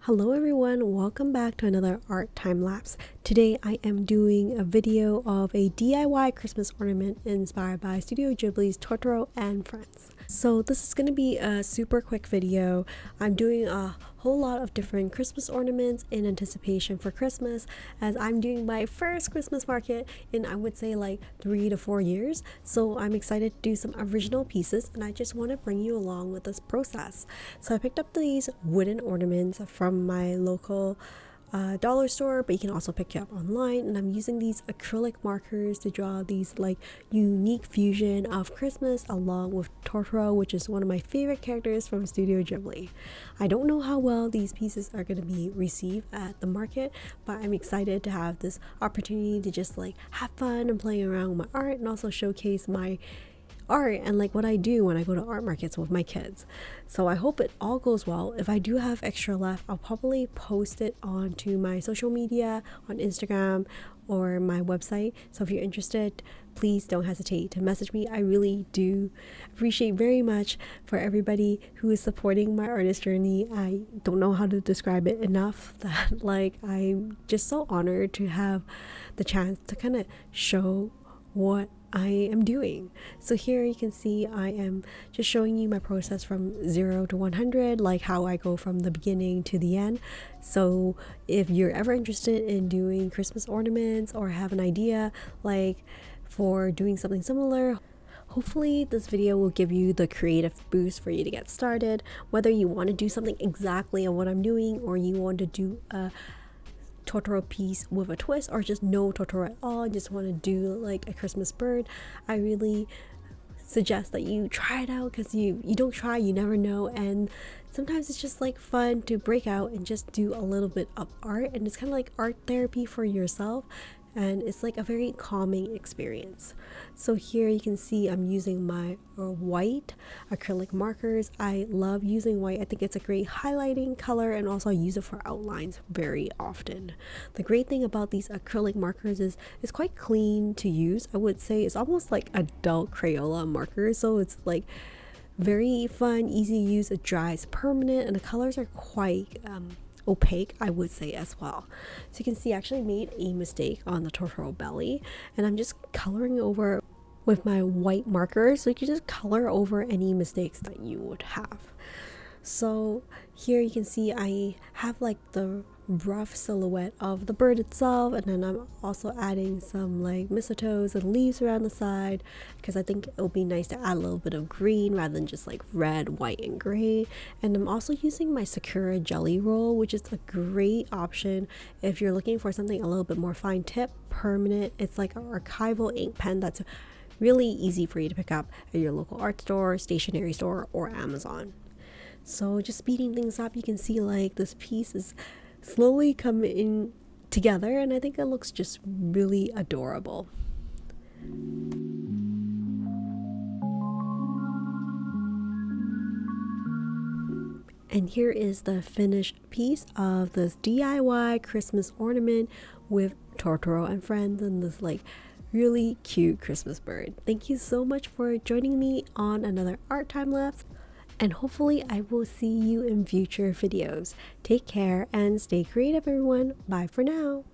Hello everyone, welcome back to another art time lapse. Today I am doing a video of a DIY Christmas ornament inspired by Studio Ghibli's Totoro and Friends. So this is going to be a super quick video. I'm doing a whole lot of different Christmas ornaments in anticipation for Christmas, as I'm doing my first Christmas market in, I would say, like 3 to 4 years. So I'm excited to do some original pieces, and I just want to bring you along with this process. So I picked up these wooden ornaments from my local dollar store, but you can also pick it up online, and I'm using these acrylic markers to draw these like unique fusion of Christmas along with Totoro, which is one of my favorite characters from Studio Ghibli. I don't know how well these pieces are going to be received at the market, but I'm excited to have this opportunity to just like have fun and play around with my art and also showcase my art and like what I do when I go to art markets with my kids. So I hope it all goes well. If I do have extra left, I'll probably post it onto my social media on Instagram or my website. So if you're interested, please don't hesitate to message me. I really do appreciate very much for everybody who is supporting my artist journey. I don't know how to describe it enough that like I'm just so honored to have the chance to kind of show what I am doing. So here you can see I am just showing you my process from 0 to 100, like how I go from the beginning to the end. So if you're ever interested in doing Christmas ornaments or have an idea like for doing something similar, hopefully this video will give you the creative boost for you to get started, whether you want to do something exactly on what I'm doing or you want to do a Totoro piece with a twist, or just no Totoro at all and just want to do like a Christmas bird. I really suggest that you try it out, because you don't try, you never know, and sometimes it's just like fun to break out and just do a little bit of art, and it's kind of like art therapy for yourself, and it's like a very calming experience. So here you can see I'm using my white acrylic markers. I love using white. I think it's a great highlighting color, and also I use it for outlines very often. The great thing about these acrylic markers is it's quite clean to use. I would say it's almost like adult Crayola markers, so it's like very fun, easy to use. It dries permanent, and the colors are quite opaque, I would say, as well. So you can see I actually made a mistake on the Totoro belly, and I'm just coloring over with my white marker, so you can just color over any mistakes that you would have. So here you can see I have like the rough silhouette of the bird itself, and then I'm also adding some like mistletoes and leaves around the side, because I think it'll be nice to add a little bit of green rather than just like red, white, and gray. And I'm also using my Sakura jelly roll, which is a great option if you're looking for something a little bit more fine tip, permanent. It's like an archival ink pen that's really easy for you to pick up at your local art store, stationery store, or Amazon. So just speeding things up, you can see like this piece is slowly coming together, and I think it looks just really adorable. And here is the finished piece of this DIY Christmas ornament with Totoro and Friends and this like really cute Christmas bird. Thank you so much for joining me on another art time lapse, and hopefully I will see you in future videos. Take care and stay creative, everyone. Bye for now.